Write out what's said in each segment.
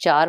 4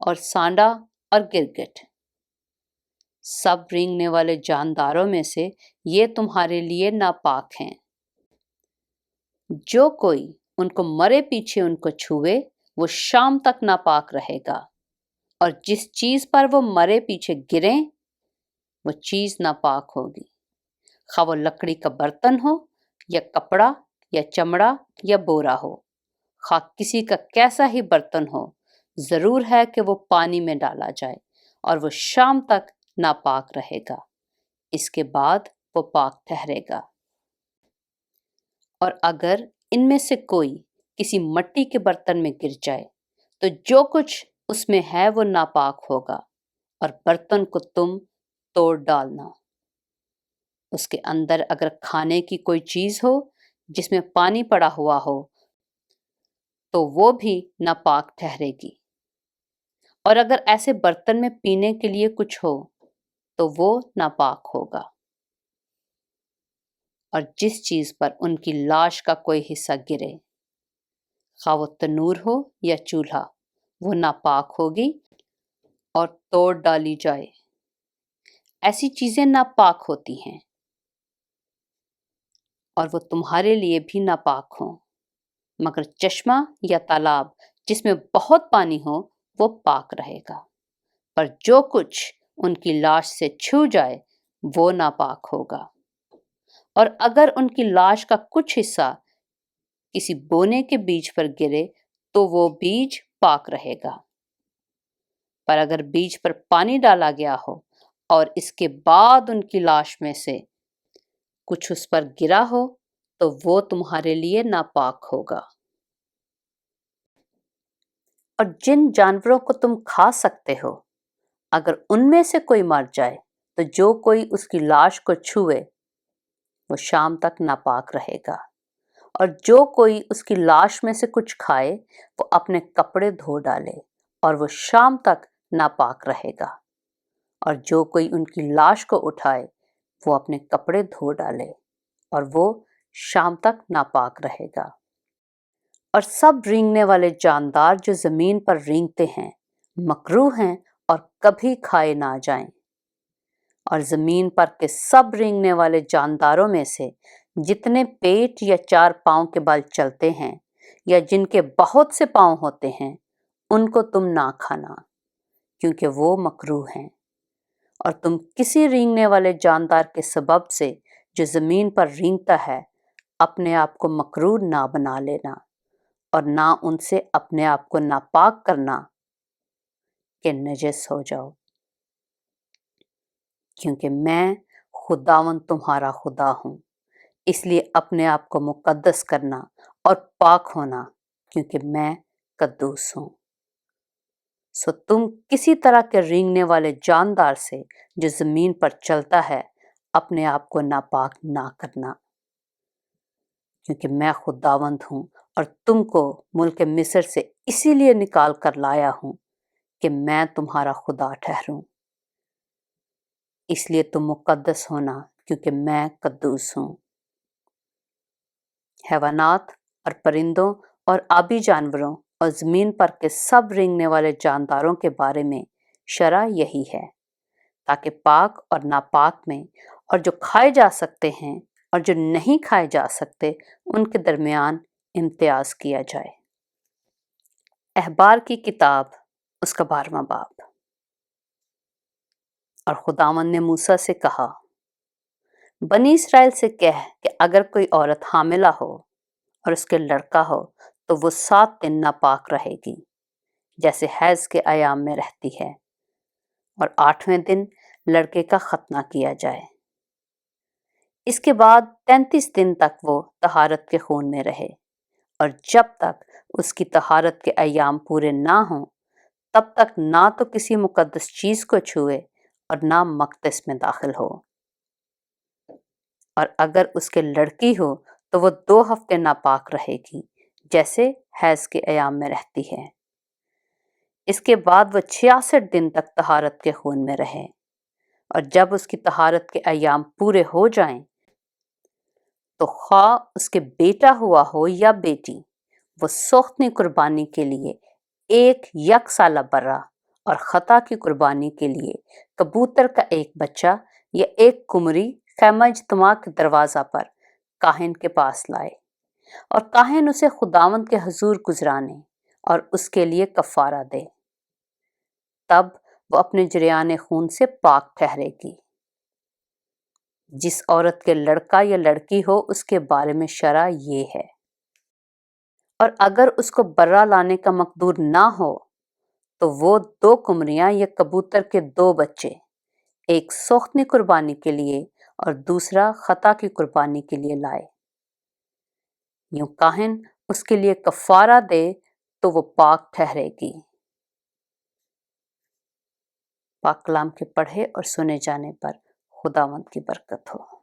اور سانڈا اور گرگٹ۔ سب رینگنے والے جانداروں میں سے یہ تمہارے لیے ناپاک ہیں۔ جو کوئی ان کو مرے پیچھے ان کو چھوئے وہ شام تک ناپاک رہے گا، اور جس چیز پر وہ مرے پیچھے گریں وہ چیز ناپاک ہوگی، خواہ وہ لکڑی کا برتن ہو یا کپڑا یا چمڑا یا بورا ہو، خواہ کسی کا کیسا ہی برتن ہو، ضرور ہے کہ وہ پانی میں ڈالا جائے اور وہ شام تک ناپاک رہے گا، اس کے بعد وہ پاک ٹھہرے گا۔ اور اگر ان میں سے کوئی کسی مٹی کے برتن میں گر جائے تو جو کچھ اس میں ہے وہ ناپاک ہوگا، اور برتن کو تم توڑ ڈالنا۔ اس کے اندر اگر کھانے کی کوئی چیز ہو جس میں پانی پڑا ہوا ہو تو وہ بھی ناپاک ٹھہرے گی، اور اگر ایسے برتن میں پینے کے لیے کچھ ہو تو وہ ناپاک ہوگا۔ اور جس چیز پر ان کی لاش کا کوئی حصہ گرے، خواہ وہ تنور ہو یا چولہا، وہ ناپاک ہوگی اور توڑ ڈالی جائے۔ ایسی چیزیں ناپاک ہوتی ہیں اور وہ تمہارے لیے بھی ناپاک ہوں، مگر چشمہ یا تالاب جس میں بہت پانی ہو وہ پاک رہے گا، پر جو کچھ ان کی لاش سے چھو جائے وہ ناپاک ہوگا۔ اور اگر ان کی لاش کا کچھ حصہ کسی بونے کے بیج پر گرے تو وہ بیج پاک رہے گا، پر اگر بیج پر پانی ڈالا گیا ہو اور اس کے بعد ان کی لاش میں سے کچھ اس پر گرا ہو تو وہ تمہارے لیے ناپاک ہوگا۔ اور جن جانوروں کو تم کھا سکتے ہو، اگر ان میں سے کوئی مر جائے تو جو کوئی اس کی لاش کو چھوئے وہ شام تک ناپاک رہے گا، اور جو کوئی اس کی لاش میں سے کچھ کھائے وہ اپنے کپڑے دھو ڈالے اور وہ شام تک ناپاک رہے گا، اور جو کوئی ان کی لاش کو اٹھائے وہ اپنے کپڑے دھو ڈالے اور وہ شام تک ناپاک رہے گا۔ اور سب رینگنے والے جاندار جو زمین پر رینگتے ہیں مکروہ ہیں اور کبھی کھائے نہ جائیں۔ اور زمین پر کے سب رینگنے والے جانداروں میں سے جتنے پیٹ یا 4 پاؤں کے بل چلتے ہیں یا جن کے بہت سے پاؤں ہوتے ہیں ان کو تم نہ کھانا، کیونکہ وہ مکروہ ہیں۔ اور تم کسی رینگنے والے جاندار کے سبب سے جو زمین پر رینگتا ہے اپنے آپ کو مکروہ نہ بنا لینا، اور نہ ان سے اپنے آپ کو ناپاک کرنا کہ نجس ہو جاؤ، کیونکہ میں خداوند تمہارا خدا ہوں۔ اس لیے اپنے آپ کو مقدس کرنا اور پاک ہونا، کیونکہ میں قدوس ہوں۔ سو تم کسی طرح کے رینگنے والے جاندار سے جو زمین پر چلتا ہے اپنے آپ کو ناپاک نہ کرنا، کیونکہ میں خداوند ہوں اور تم کو ملک مصر سے اسی لیے نکال کر لایا ہوں کہ میں تمہارا خدا ٹھہروں۔ اس لیے تم مقدس ہونا کیونکہ میں قدوس ہوں۔ حیوانات اور پرندوں اور آبی جانوروں اور زمین پر کے سب رینگنے والے جانداروں کے بارے میں شرع یہی ہے، تاکہ پاک اور ناپاک میں اور جو کھائے جا سکتے ہیں اور جو نہیں کھائے جا سکتے ان کے درمیان امتیاز کیا جائے۔ احبار کی کتاب اس کا 12واں باب۔ اور خداوند نے موسیٰ سے کہا، بنی اسرائیل سے کہہ کہ اگر کوئی عورت حاملہ ہو اور اس کے لڑکا ہو تو وہ 7 دن ناپاک رہے گی، جیسے حیض کے ایام میں رہتی ہے، اور 8ویں دن لڑکے کا ختنہ کیا جائے۔ اس کے بعد 33 دن تک وہ طہارت کے خون میں رہے، اور جب تک اس کی طہارت کے ایام پورے نہ ہوں تب تک نہ تو کسی مقدس چیز کو چھوئے اور نہ مقدس میں داخل ہو۔ اور اگر اس کے لڑکی ہو تو وہ 2 ہفتے ناپاک رہے گی، جیسے حیض کے ایام میں رہتی ہے۔ اس کے بعد وہ 66 دن تک طہارت کے خون میں رہے، اور جب اس کی طہارت کے ایام پورے ہو جائیں تو خواہ اس کے بیٹا ہوا ہو یا بیٹی، وہ سوختنی قربانی کے لیے 1 یک سالہ برا اور خطا کی قربانی کے لیے کبوتر کا ایک بچہ یا ایک کمری خیمہ اجتماع کے دروازہ پر کاہن کے پاس لائے، اور کاہن اسے خداوند کے حضور گزرانے اور اس کے لیے کفارہ دے، تب وہ اپنے جریان خون سے پاک ٹھہرے گی۔ جس عورت کے لڑکا یا لڑکی ہو اس کے بارے میں شرع یہ ہے، اور اگر اس کو برہ لانے کا مقدور نہ ہو تو وہ 2 کمریاں یا کبوتر کے 2 بچے، ایک سوختنی قربانی کے لیے اور دوسرا خطا کی قربانی کے لیے لائے۔ یوں کاہن اس کے لیے کفارہ دے تو وہ پاک ٹھہرے گی۔ پاک کلام کے پڑھے اور سنے جانے پر خداوند کی برکت ہو۔